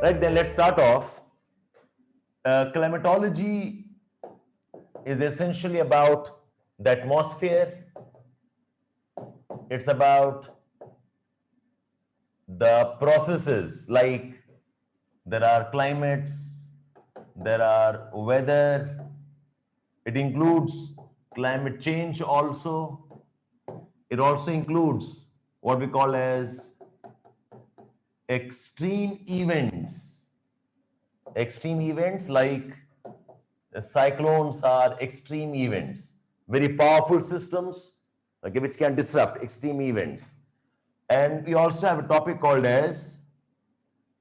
Right, then let's start off. Climatology is essentially about the atmosphere. It's about the processes, like there are climates, there are weather. It includes climate change also. It also includes what we call as extreme events. Extreme events like cyclones are extreme events, very powerful systems, okay, which can disrupt extreme events. And we also have a topic called as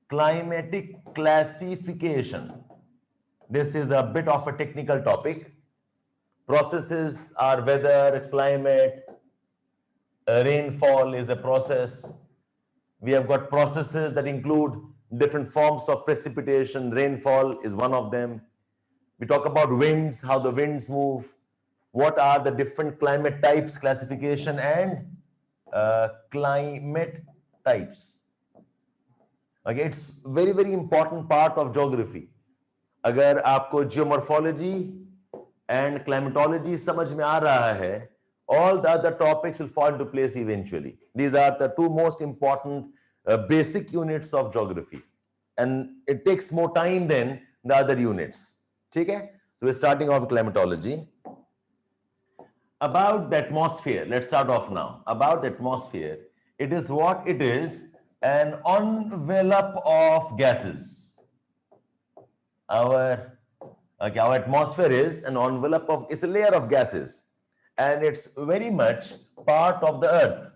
climatic classification. This is a bit of a technical topic. Processes are weather, climate, rainfall is a process. We have got processes that include different forms of precipitation. Rainfall is one of them. We talk about winds, how the winds move, what are the different climate types, classification, and climate types. Okay, it's very, very important part of geography. अगर आपको geomorphology and climatology समझ में आ रहा है, all the other topics will fall into place eventually. These are the two most important basic units of geography. And it takes more time than the other units. ठीक है? So we're starting off with climatology. About the atmosphere, let's start off now. About the atmosphere, it is what it is, an envelope of gases. Our atmosphere is an envelope of, it's a layer of gases, and it's very much part of the earth.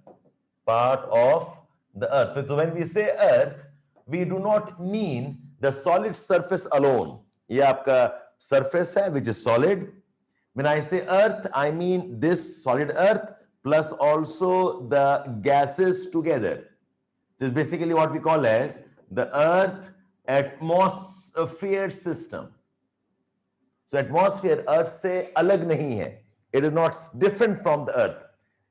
Part of the earth. So when we say earth, we do not mean the solid surface alone. ये आपका surface है, which is solid. When I say earth, I mean this solid earth plus also the gases together. This is basically what we call as the earth atmosphere system. So atmosphere earth से अलग नहीं है. It is not different from the earth.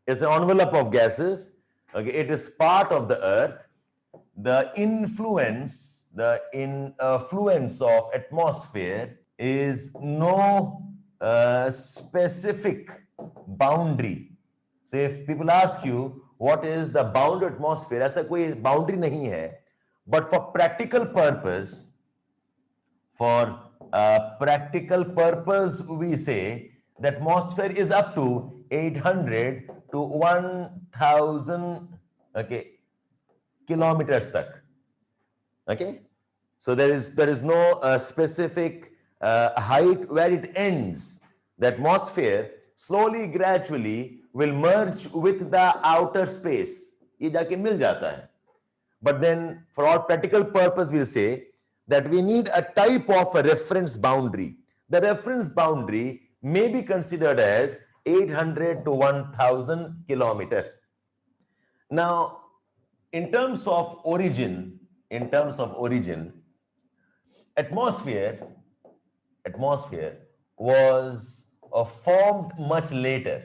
It's an envelope of gases. Okay, it is part of the earth. The influence of atmosphere is no specific boundary. So if people ask you what is the boundary atmosphere, ऐसा कोई boundary नहीं है. But for practical purpose, we say the atmosphere is up to 800 to 1000 kilometers tak. Okay, so there is no specific height where it ends. The atmosphere slowly, gradually will merge with the outer space. ये जाके मिल जाता है. But then, for all practical purpose, we'll say that we need a type of a reference boundary. The reference boundary may be considered as 800 to 1000 kilometer. Now, in terms of origin, atmosphere was formed much later.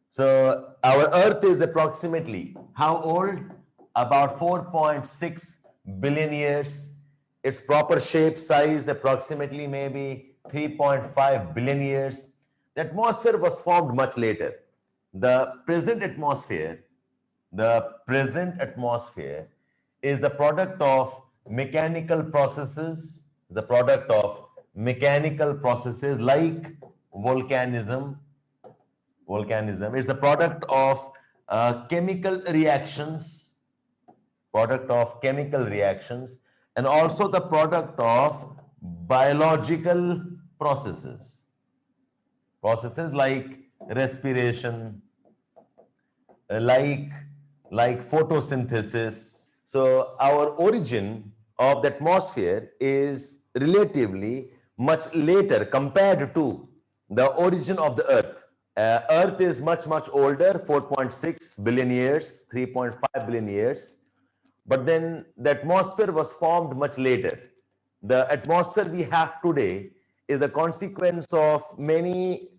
So our Earth is approximately how old? About 4.6 billion years. Its proper shape, size, approximately maybe 3.5 billion years. The atmosphere was formed much later. The present atmosphere is the product of mechanical processes, like volcanism. It's the product of chemical reactions, and also the product of biological processes like respiration, like photosynthesis. So our origin of the atmosphere is relatively much later compared to the origin of the Earth. Earth is much, much older, 4.6 billion years, 3.5 billion years. But then the atmosphere was formed much later. The atmosphere we have today is a consequence of many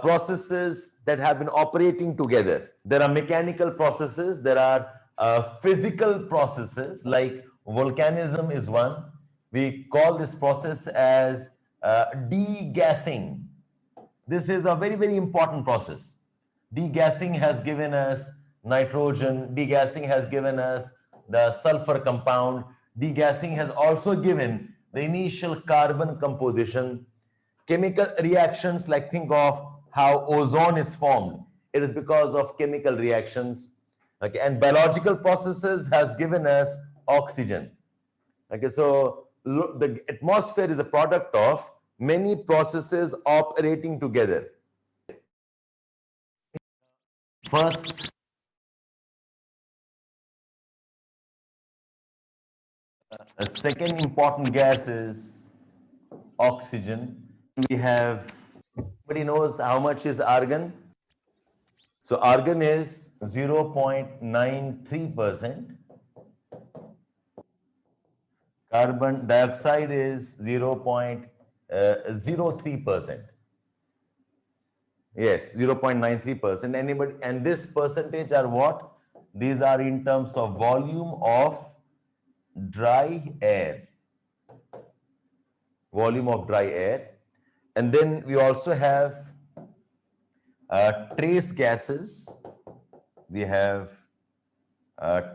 processes that have been operating together. There are mechanical processes, there are physical processes like volcanism is one. We call this process as degassing. This is a very, very important process. Degassing has given us nitrogen. Degassing has given us the sulfur compound. Degassing has also given the initial carbon composition. Chemical reactions, like think of how ozone is formed. It is because of chemical reactions. Okay, and biological processes has given us oxygen. Okay, so the atmosphere is a product of many processes operating together. First, a second important gas is oxygen. We have, everybody knows how much is argon? So argon is 0.93%. Carbon dioxide is 0.03%. Yes, 0.93%. Anybody, and this percentage are what? These are in terms of volume of dry air. Volume of dry air. And then we also have trace gases. We have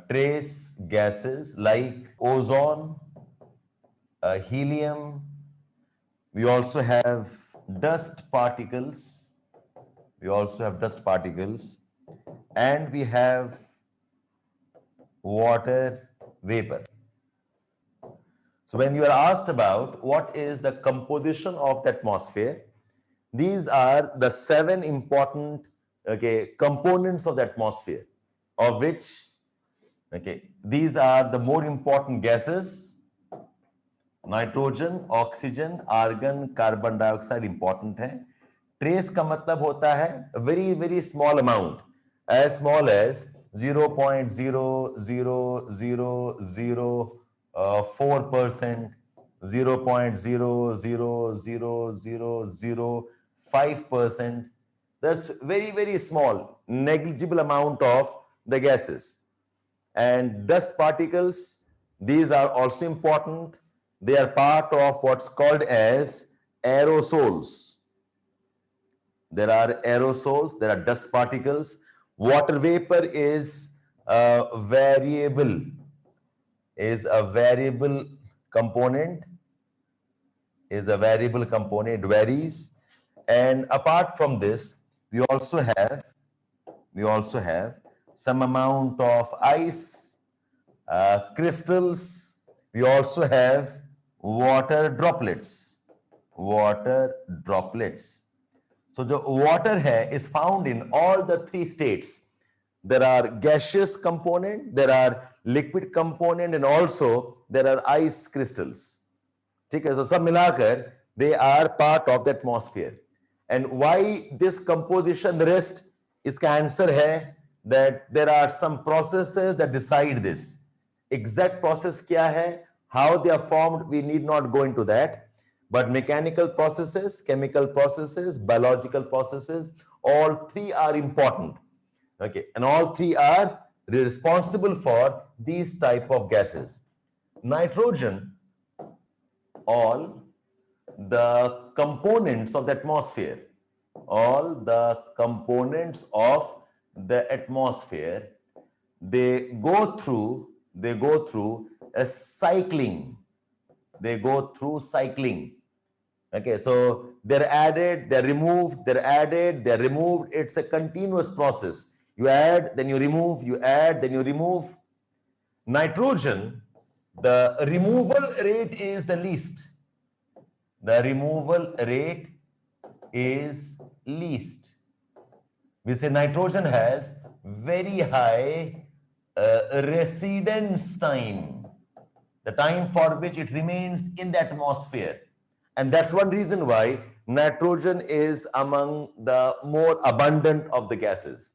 trace gases like ozone, helium. We also have dust particles. And we have water vapor. So when you are asked about what is the composition of the atmosphere, these are the 7 important components of the atmosphere, of which these are the more important gases: nitrogen, oxygen, argon, carbon dioxide important है. Trace का मतलब होता है very, very small amount, as small as 0.00004%, 0.00005%. That's very, very small, negligible amount of the gases. And dust particles, these are also important. They are part of what's called as aerosols. There are aerosols, there are dust particles. Water vapor is a variable component, it varies. And apart from this, we also have some amount of ice, crystals. We also have water droplets. So the water hai is found in all the 3 states. There are gaseous component, there are liquid component, and also there are ice crystals. Okay, so sab milakar, they are part of the atmosphere. And why this composition, the rest, iska answer hai that there are some processes that decide this. Exact process kya hai, how they are formed, we need not go into that. But mechanical processes, chemical processes, biological processes, all 3 are important. Okay, and all 3 are responsible for these type of gases. Nitrogen, all the components of the atmosphere, they go through a cycling. Okay, so they're added, they're removed, they're added, they're removed. It's a continuous process. You add, then you remove, you add, then you remove. Nitrogen, the removal rate is the least. We say nitrogen has very high residence time, the time for which it remains in the atmosphere. And that's one reason why nitrogen is among the more abundant of the gases.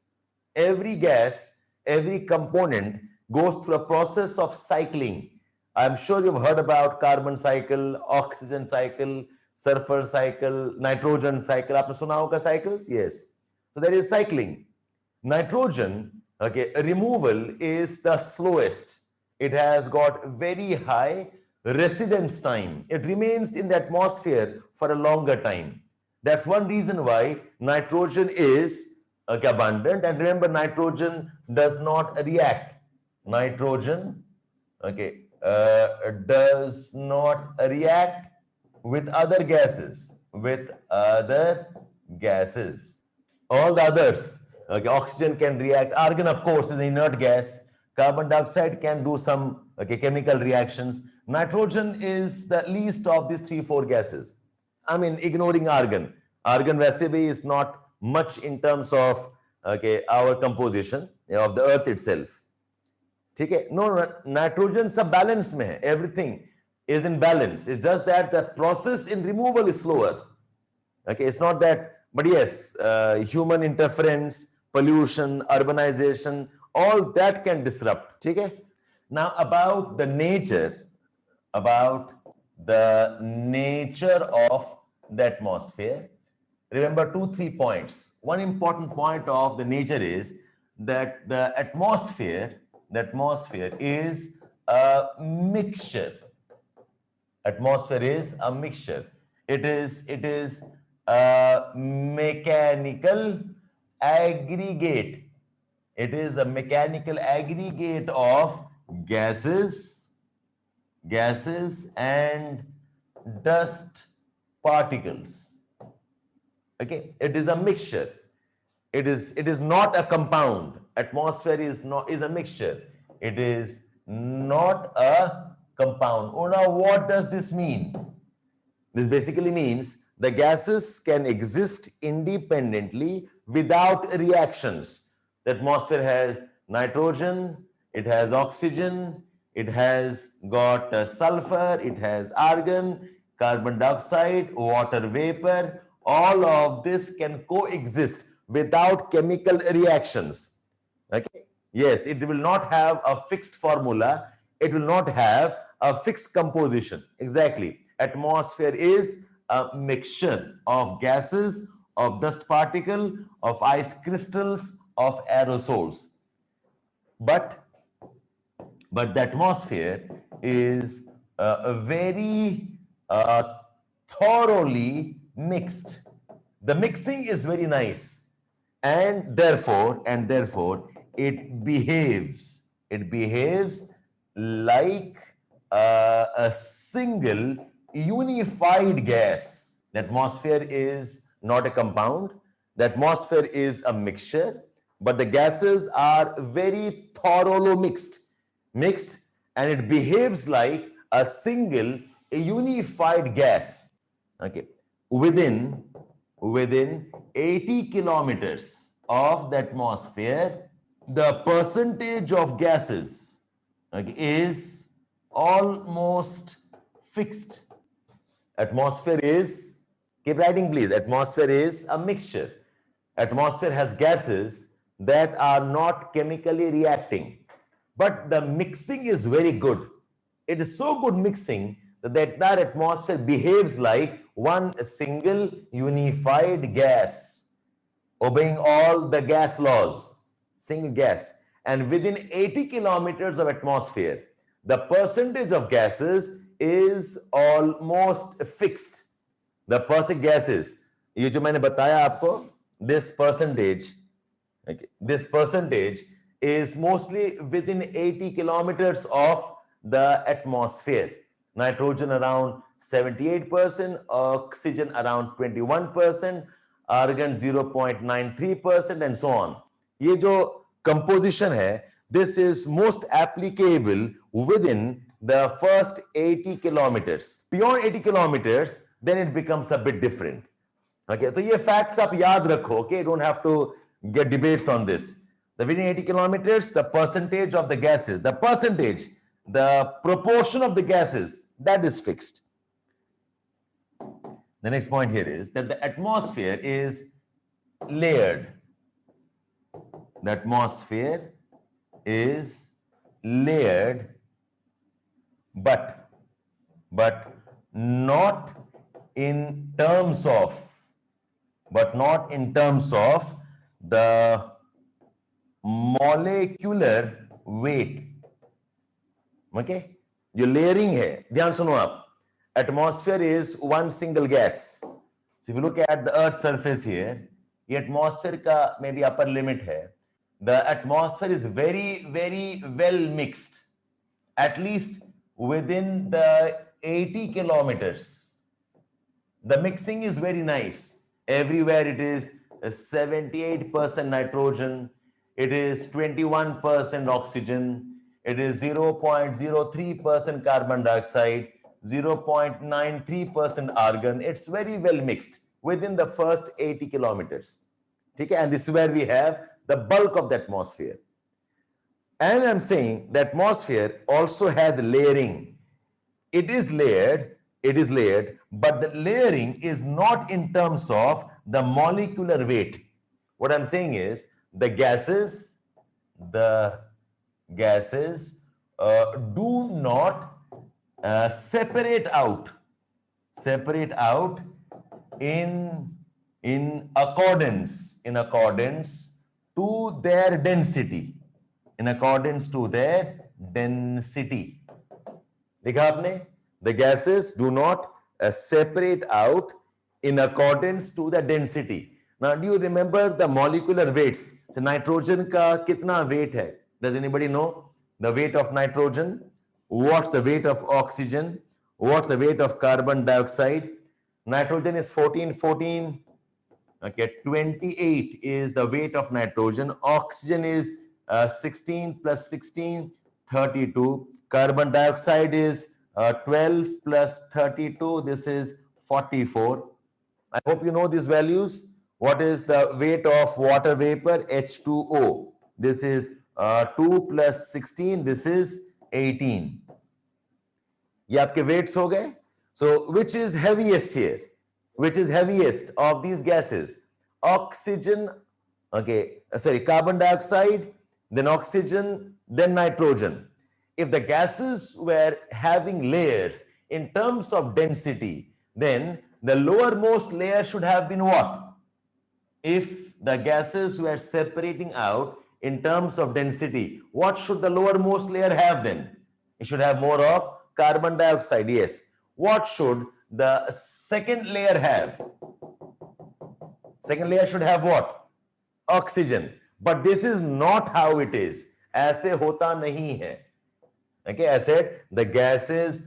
Every gas, every component goes through a process of cycling. I'm sure you've heard about carbon cycle, oxygen cycle, sulfur cycle, nitrogen cycle. Aapne suna hoga cycles? Yes. So there is cycling. Nitrogen Okay, removal is the slowest. It has got very high residence time. It remains in the atmosphere for a longer time. That's one reason why nitrogen is abundant. And remember, nitrogen does not react. Nitrogen, okay, does not react with other gases. With other gases. All the others, okay, oxygen can react. Argon, of course, is an inert gas. Carbon dioxide can do some chemical reactions. Nitrogen is the least of these three, four gases. I mean, ignoring argon. Argon वैसे भी is not much in terms of our composition of the earth itself. ठीक है? No, nitrogen सब balance में है. Everything is in balance. It's just that the process in removal is slower. Okay, it's not that, but yes, human interference, pollution, urbanization, all that can disrupt. Okay? Now about the nature of the atmosphere. Remember 2-3 points. One important point of the nature is that the atmosphere is a mixture. Atmosphere is a mixture. It is a mechanical aggregate. It is a mechanical aggregate of gases and dust particles. Okay, it is a mixture. It is not a compound. Atmosphere is a mixture. It is not a compound. Oh, now what does this mean? This basically means the gases can exist independently without reactions. The atmosphere has nitrogen, it has oxygen, it has got sulfur, it has argon, carbon dioxide, water vapor. All of this can coexist without chemical reactions. Okay? Yes, it will not have a fixed formula. It will not have a fixed composition. Exactly. Atmosphere is a mixture of gases, of dust particle, of ice crystals, of aerosols. But the atmosphere is very thoroughly mixed. The mixing is very nice, and therefore it behaves like a single unified gas. The atmosphere is not a compound. The atmosphere is a mixture, but the gases are very thoroughly mixed, and it behaves like a single unified gas. Okay, within 80 kilometers of the atmosphere, the percentage of gases is almost fixed. Atmosphere is, keep writing please, atmosphere is a mixture. Atmosphere has gases that are not chemically reacting, but the mixing is very good. It is so good mixing that the entire atmosphere behaves like one single unified gas, obeying all the gas laws, single gas. And within 80 kilometers of atmosphere, the percentage of gases is almost fixed. The percent gases, ये जो मैंने बताया आपको, this percentage is mostly within 80 kilometers of the atmosphere. Nitrogen around 78%, oxygen around 21%, argon 0.93%, and so on. ये जो composition है, this is most applicable within the first 80 kilometers. Beyond 80 kilometers, then it becomes a bit different. Okay, so ये facts आप याद रखो. Okay, don't have to get debates on this. The within 80 kilometers, the percentage of the gases, the proportion of the gases, that is fixed. The next point here is that the atmosphere is layered. The atmosphere is layered, but not in terms of the molecular weight. Okay, जो layering है, ध्यान सुनो आप, atmosphere is one single gas. So if you look at the earth surface here, ये atmosphere का may be upper limit है. The atmosphere is very very well mixed, at least within the 80 kilometers. The mixing is very nice. Everywhere it is 78% nitrogen, it is 21% oxygen, it is 0.03% carbon dioxide, 0.93% argon. It's very well mixed within the first 80 kilometers. Okay? And this is where we have the bulk of the atmosphere. And I'm saying the atmosphere also has layering. It is layered, but the layering is not in terms of the molecular weight. What I'm saying is the gases do not separate out in accordance to their density. In accordance to their density. देखा आपने? The gases do not separate out in accordance to the density. Now, do you remember the molecular weights? So, nitrogen का कितना weight है? Does anybody know the weight of nitrogen? What's the weight of oxygen? What's the weight of carbon dioxide? Nitrogen is 14. Okay, 28 is the weight of nitrogen. Oxygen is 16 plus 16, 32. Carbon dioxide is 12 plus 32. This is 44. I hope you know these values. What is the weight of water vapor? H2O. This is 2 plus 16. This is 18. ये आपके weights हो गए. So which is heaviest here? Which is heaviest of these gases? Oxygen, carbon dioxide, then oxygen, then nitrogen. If the gases were having layers in terms of density, then the lowermost layer should have been what? If the gases were separating out in terms of density, what should the lowermost layer have then? It should have more of carbon dioxide, yes. What should the second layer have? Second layer should have what? Oxygen. But this is not how it is. ऐसे होता नहीं है. Okay, I said the gases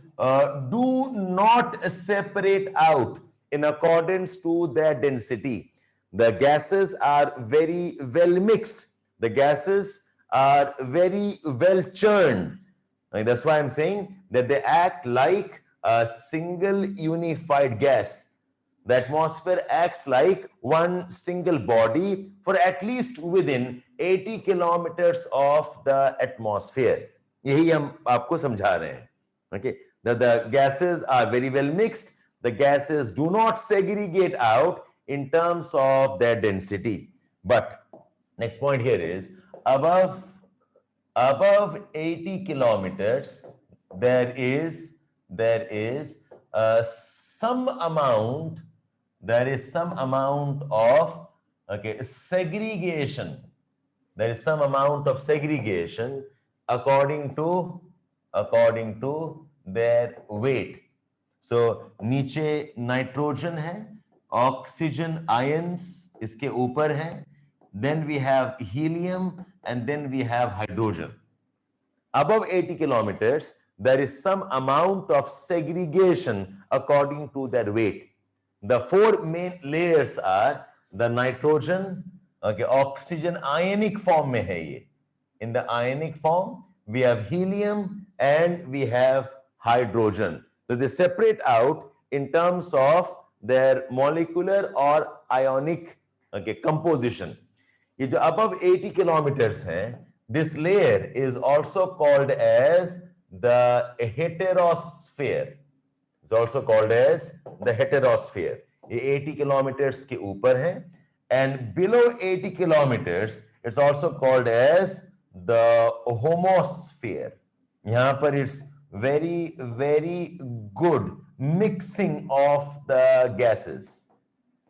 do not separate out in accordance to their density. The gases are very well mixed. The gases are very well churned. That's why I'm saying that they act like a single unified gas. The atmosphere acts like one single body for at least within 80 kilometers of the atmosphere. यही हम आपको समझा रहे हैं. Okay, the gases are very well mixed. The gases do not segregate out in terms of their density. But next point here is above 80 kilometers, there is some amount of segregation. There is some amount of segregation according to their weight. So नीचे nitrogen है, oxygen ions इसके ऊपर हैं, then we have helium and then we have hydrogen. Above 80 kilometers, there is some amount of segregation according to their weight. The four main layers are the nitrogen, oxygen ionic form में है ये. In the ionic form, we have helium and we have hydrogen. So they separate out in terms of their molecular or ionic composition. ये जो above 80 kilometers हैं, this layer is also called as the heterosphere. It's also called as the heterosphere. ये 80 kilometers के ऊपर है, and below 80 kilometers, it's also called as the homosphere. यहाँ पर it's very, very good mixing of the gases.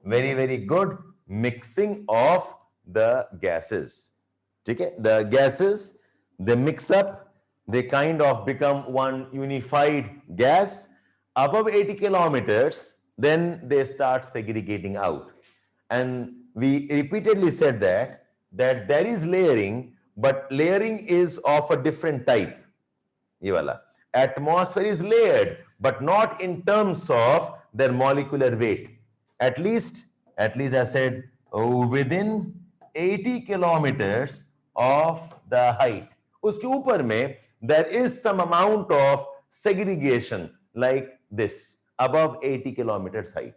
Very, very good mixing of the gases. ठीक है, the gases, they mix up, they kind of become one unified gas. Above 80 kilometers, then they start segregating out. And we repeatedly said that there is layering, but layering is of a different type. ये वाला atmosphere is layered, but not in terms of their molecular weight. At least I said, within 80 kilometers of the height. उसके ऊपर में there is some amount of segregation like this above 80 kilometers height.